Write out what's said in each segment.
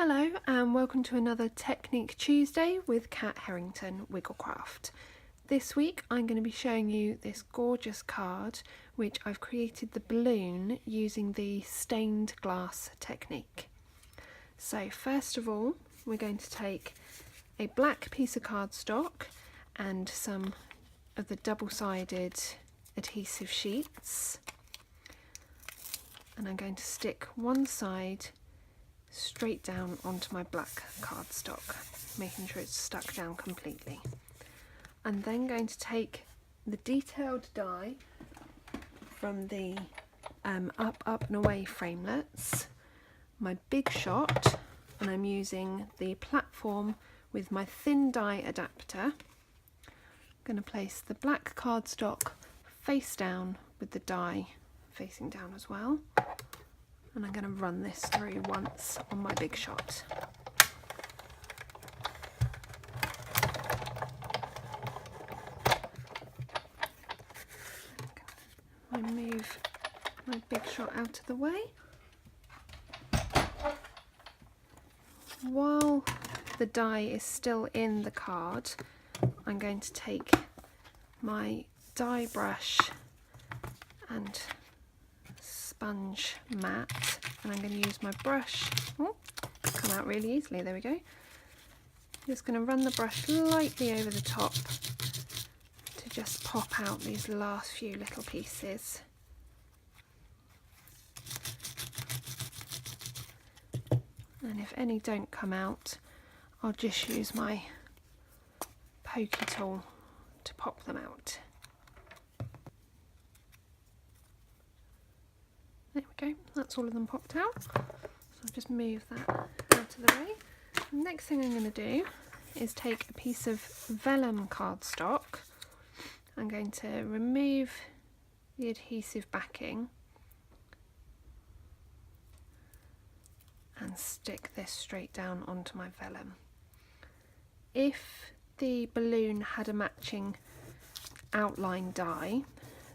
Hello and welcome to another Technique Tuesday with Kat Herrington Wigglecraft. This week I'm going to be showing you this gorgeous card which I've created the balloon using the stained glass technique. So first of all we're going to take a black piece of cardstock and some of the double-sided adhesive sheets, and I'm going to stick one side straight down onto my black cardstock, making sure it's stuck down completely. I'm then going to take the detailed die from the up and away framelets, my big shot, and I'm using the platform with my thin die adapter. I'm going to place the black cardstock face down with the die facing down as well. And I'm going to run this through once on my big shot. I move my big shot out of the way. While the die is still in the card, I'm going to take my die brush and sponge mat, and I'm going to use my brush. Oh, come out really easily, there we go. Just going to run the brush lightly over the top to just pop out these last few little pieces. And if any don't come out, I'll just use my pokey tool to pop them out. There we go, that's all of them popped out. So I'll just move that out of the way. The next thing I'm going to do is take a piece of vellum cardstock. I'm going to remove the adhesive backing and stick this straight down onto my vellum. If the balloon had a matching outline die,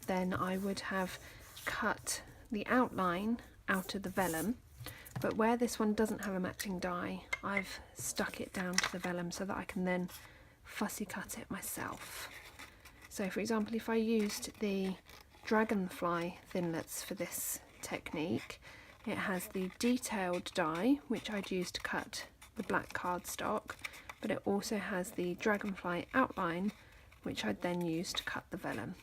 then I would have cut the outline out of the vellum, but where this one doesn't have a matching die, I've stuck it down to the vellum so that I can then fussy cut it myself. So for example, if I used the dragonfly thinlits for this technique, it has the detailed die which I'd use to cut the black cardstock, but it also has the dragonfly outline which I'd then use to cut the vellum.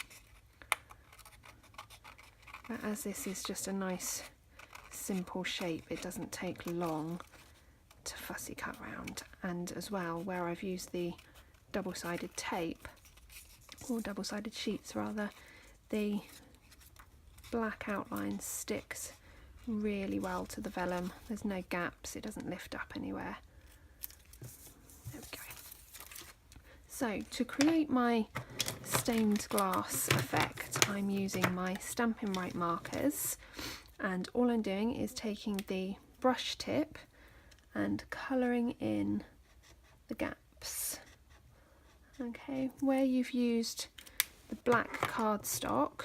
But as this is just a nice simple shape, it doesn't take long to fussy cut round. And as well, where I've used the double-sided tape, or double-sided sheets rather, the black outline sticks really well to the vellum. There's no gaps, it doesn't lift up anywhere. There we go. So to create my stained glass effect, I'm using my Stampin' Right markers, and all I'm doing is taking the brush tip and colouring in the gaps. Okay, where you've used the black cardstock,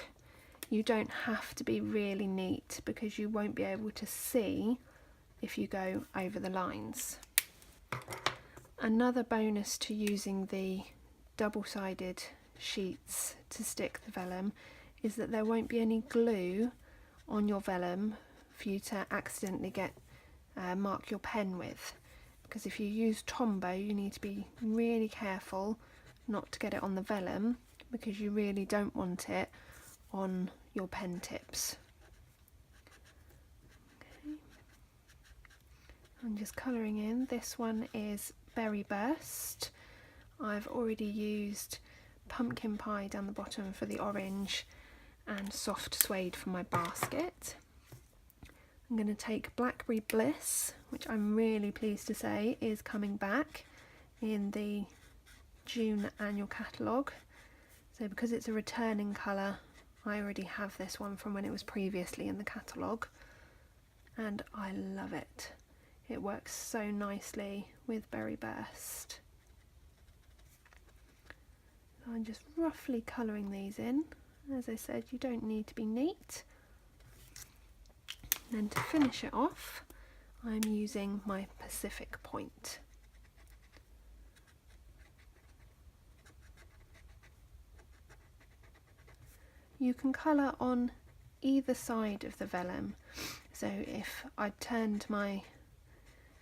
you don't have to be really neat because you won't be able to see if you go over the lines. Another bonus to using the double-sided sheets to stick the vellum is that there won't be any glue on your vellum for you to accidentally mark your pen with, because if you use Tombow you need to be really careful not to get it on the vellum, because you really don't want it on your pen tips. Okay. I'm just colouring in. This one is Berry Burst. I've already used Pumpkin Pie down the bottom for the orange and Soft Suede for my basket. I'm going to take Blackberry Bliss, which I'm really pleased to say is coming back in the June annual catalogue. So because it's a returning colour, I already have this one from when it was previously in the catalogue, and I love it. It works so nicely with Berry Burst. So I'm just roughly colouring these in. As I said, you don't need to be neat. Then to finish it off, I'm using my Pacific point. You can colour on either side of the vellum, so if I turned my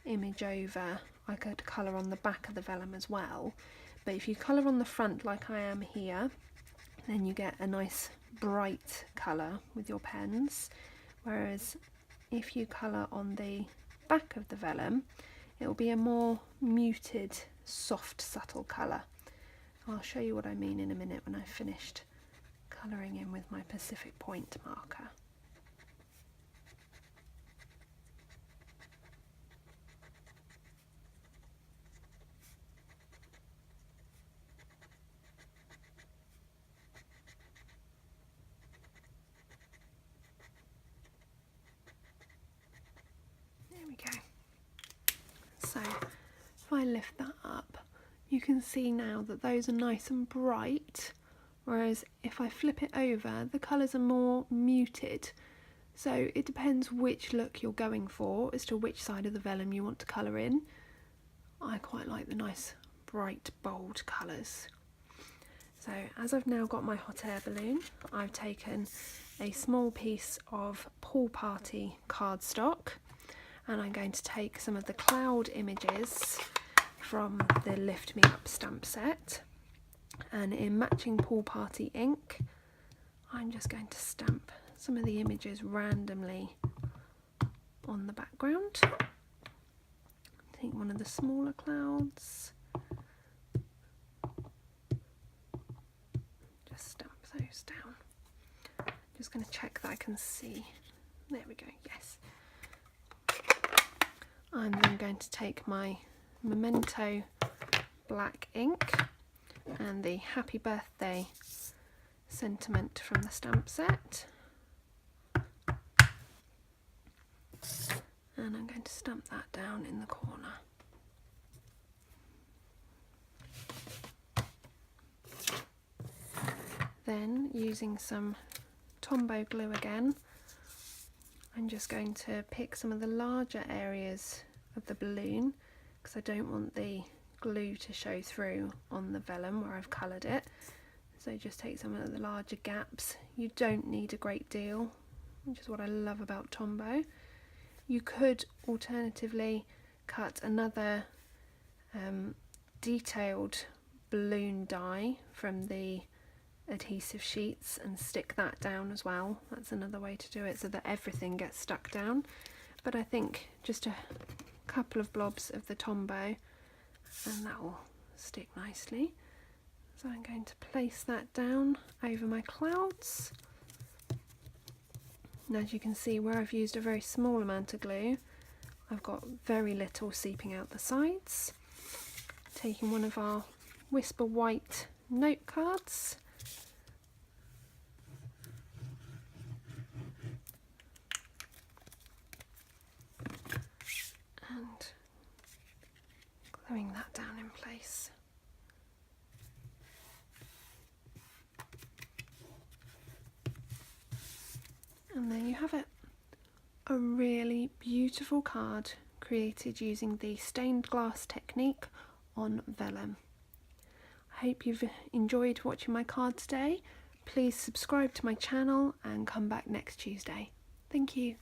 image over I could colour on the back of the vellum as well, but if you colour on the front like I am here, then you get a nice bright colour with your pens, whereas if you colour on the back of the vellum it will be a more muted, soft, subtle colour. I'll show you what I mean in a minute when I've finished colouring in with my Pacific point marker. There we go. So if I lift that up, you can see now that those are nice and bright, whereas if I flip it over, the colours are more muted. So it depends which look you're going for as to which side of the vellum you want to colour in. I quite like the nice bright bold colours. So as I've now got my hot air balloon, I've taken a small piece of pool party cardstock, and I'm going to take some of the cloud images from the Lift Me Up stamp set, and in matching pool party ink I'm just going to stamp some of the images randomly on the background. Take one of the smaller clouds, just stamp those down. Just going to check that I can see. There we go, yes. I'm then going to take my Memento black ink and the Happy Birthday sentiment from the stamp set, and I'm going to stamp that down in the corner. Then, using some Tombow glue again, I'm just going to pick some of the larger areas of the balloon because I don't want the glue to show through on the vellum where I've coloured it. So just take some of the larger gaps. You don't need a great deal, which is what I love about Tombow. You could alternatively cut another detailed balloon die from the adhesive sheets and stick that down as well. That's another way to do it so that everything gets stuck down, but I think just a couple of blobs of the Tombow and that will stick nicely. So I'm going to place that down over my clouds, and as you can see, where I've used a very small amount of glue, I've got very little seeping out the sides. Taking one of our Whisper White note cards, and gluing that down in place. And there you have it, a really beautiful card created using the stained glass technique on vellum. I hope you've enjoyed watching my card today. Please subscribe to my channel and come back next Tuesday. Thank you.